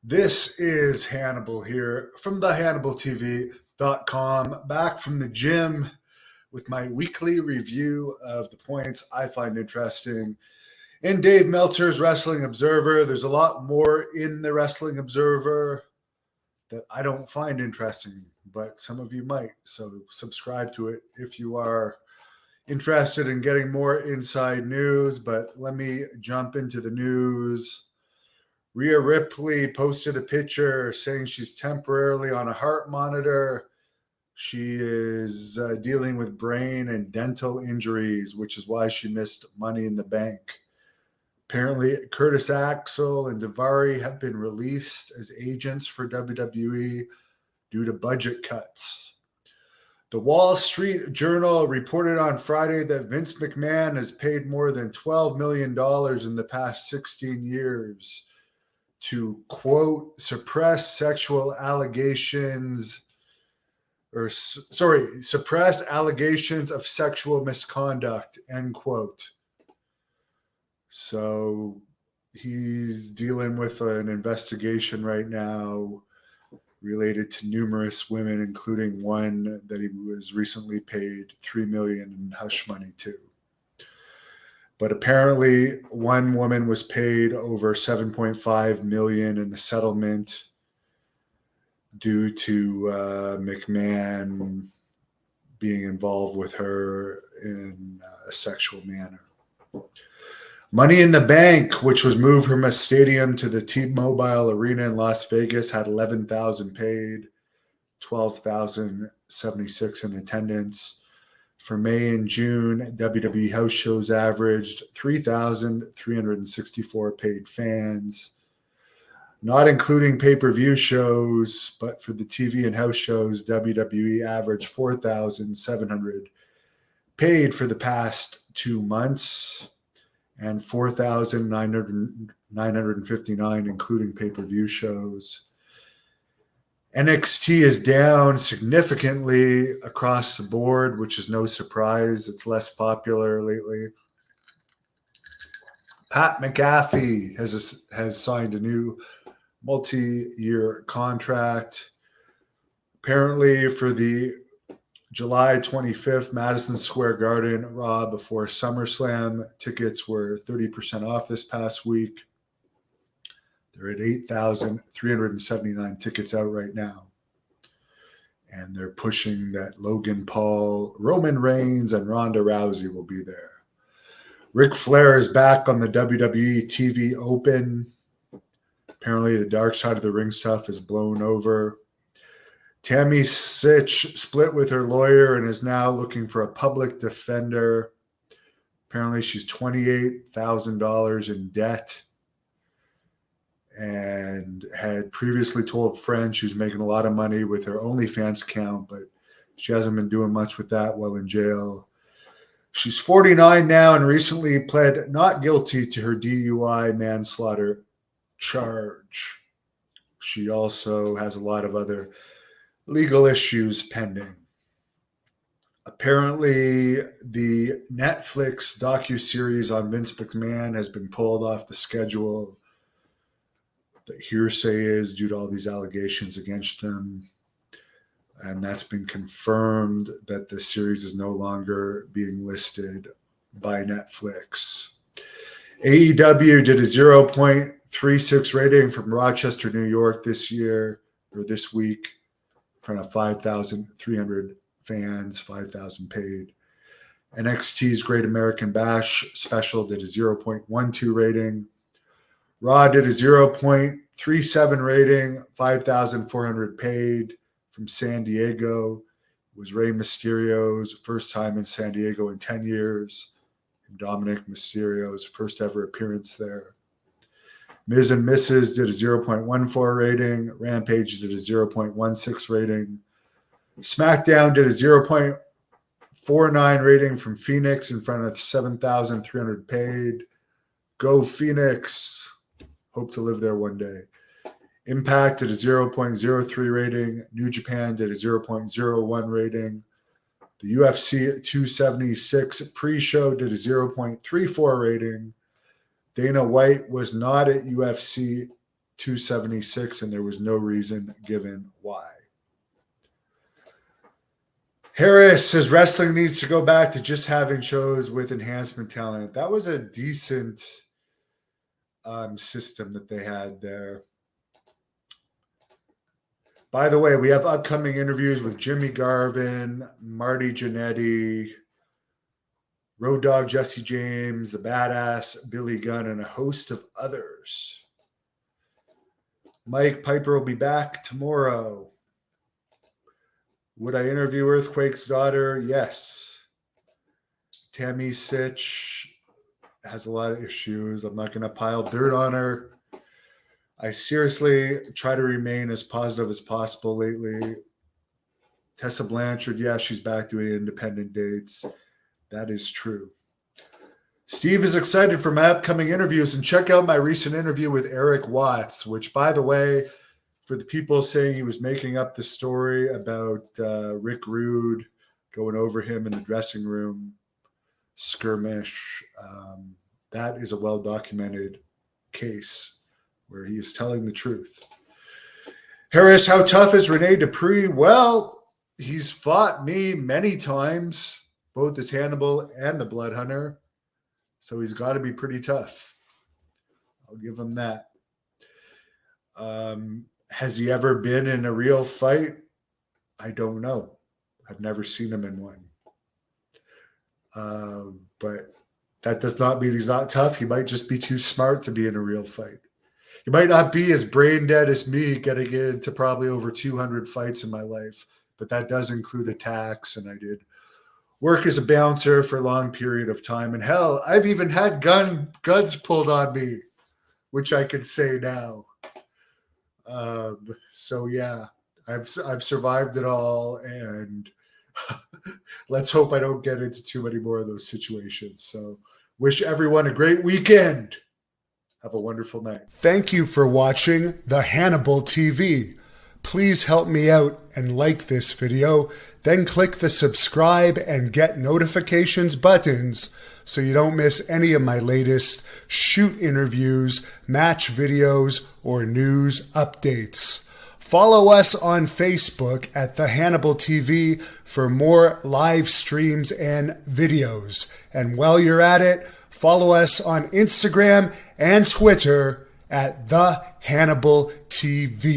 This is Hannibal here from the HannibalTV.com, back from the gym with my weekly review of the points I find interesting in Dave Meltzer's Wrestling Observer. There's a lot more in the Wrestling Observer that I don't find interesting, but some of you might. So subscribe to it if you are interested in getting more inside news. But let me jump into the news. Rhea Ripley posted a picture saying she's temporarily on a heart monitor. She is dealing with brain and dental injuries, which is why she missed Money in the Bank. Apparently, Curtis Axel and Daivari have been released as agents for WWE due to budget cuts. The Wall Street Journal reported on Friday that Vince McMahon has paid more than $12 million in the past 16 years to, quote, suppress allegations of sexual misconduct, end quote. So he's dealing with an investigation right now related to numerous women, including one that he was recently paid $3 million in hush money to. But apparently one woman was paid over $7.5 million in a settlement due to McMahon being involved with her in a sexual manner. Money in the Bank, which was moved from a stadium to the T-Mobile Arena in Las Vegas, had 11,000 paid, 12,076 in attendance. For May and June, WWE house shows averaged 3,364 paid fans, not including pay-per-view shows, but for the TV and house shows, WWE averaged 4,700 paid for the past 2 months and 4,959 including pay-per-view shows. NXT is down significantly across the board, which is no surprise. It's less popular lately. Pat McAfee has signed a new multi-year contract. Apparently for the July 25th Madison Square Garden Raw before SummerSlam, tickets were 30% off this past week. They're at 8,379 tickets out right now. And they're pushing that Logan Paul, Roman Reigns, and Ronda Rousey will be there. Ric Flair is back on the WWE TV Open. Apparently the Dark Side of the Ring stuff is blown over. Tammy Sitch split with her lawyer and is now looking for a public defender. Apparently she's $28,000 in debt, and had previously told friends she was making a lot of money with her OnlyFans account, but she hasn't been doing much with that while in jail. She's 49 now and recently pled not guilty to her DUI manslaughter charge. She also has a lot of other legal issues pending. Apparently, the Netflix docuseries on Vince McMahon has been pulled off the schedule. The hearsay is due to all these allegations against him. And that's been confirmed that the series is no longer being listed by Netflix. AEW did a 0.36 rating from Rochester, New York this week, in front of 5,300 fans, 5,000 paid. NXT's Great American Bash special did a 0.12 rating. Raw did a 0.37 rating, 5,400 paid from San Diego. It was Rey Mysterio's first time in San Diego in 10 years. And Dominic Mysterio's first ever appearance there. Miz and Mrs. did a 0.14 rating. Rampage did a 0.16 rating. SmackDown did a 0.49 rating from Phoenix in front of 7,300 paid. Go Phoenix. Hope to live there one day. Impact did a 0.03 rating. New Japan did a 0.01 rating. The UFC 276 pre-show did a 0.34 rating. Dana White was not at UFC 276, and there was no reason given why. Harris says wrestling needs to go back to just having shows with enhancement talent. That was a decent system that they had there. By the way, we have upcoming interviews with Jimmy Garvin, Marty Jannetty, Road Dogg Jesse James, the Badass Billy Gunn, and a host of others. Mike Piper will be back tomorrow. Would I interview Earthquake's daughter? Yes. Tammy Sitch has a lot of issues. I'm not going to pile dirt on her. I seriously try to remain as positive as possible lately. Tessa Blanchard, yeah, she's back doing independent dates. That is true. Steve is excited for my upcoming interviews, and check out my recent interview with Eric Watts, which, by the way, for the people saying he was making up the story about Rick Rude going over him in the dressing room skirmish, that is a well-documented case where he is telling the truth. Harris, how tough is Rene Dupree? Well, he's fought me many times, both as Hannibal and the Blood Hunter, so he's got to be pretty tough. I'll give him that. Has he ever been in a real fight? I don't know. I've never seen him in one. But that does not mean he's not tough. He might just be too smart to be in a real fight. He might not be as brain dead as me, getting into probably over 200 fights in my life, but that does include attacks, and I did work as a bouncer for a long period of time. And hell, I've even had guns pulled on me, which I could say now. So yeah, I've survived it all, and let's hope I don't get into too many more of those situations. So wish everyone a great weekend. Have a wonderful night. Thank you for watching the Hannibal TV. Please help me out and like this video, then click the subscribe and get notifications buttons so you don't miss any of my latest shoot interviews, match videos, or news updates. Follow us on Facebook at the Hannibal TV for more live streams and videos. And while you're at it, follow us on Instagram and Twitter at the Hannibal TV.